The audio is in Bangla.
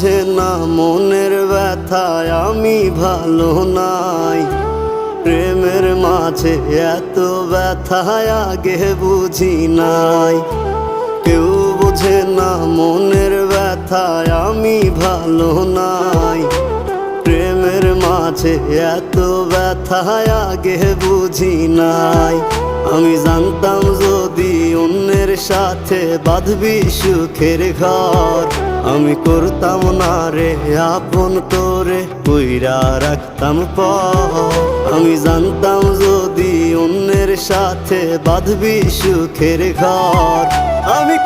বোঝে না মনের ব্যথায় আমি ভালো নাই। প্রেমের মাঝে এত ব্যথায় আগে বুঝি নাই। কেউ বোঝে না মনের ব্যথায় আমি ভালো নাই। প্রেমের মাঝে এত ব্যথায় আগে বুঝি নাই। আমি জানতাম যদি অন্যের সাথে বাঁধবি সুখের ঘর, আমি করতাম না রে আপন তোরে কইরা রাখতাম পর। আমি জানতাম যদি অন্যের সাথে বাঁধবি সুখের ঘর, আমি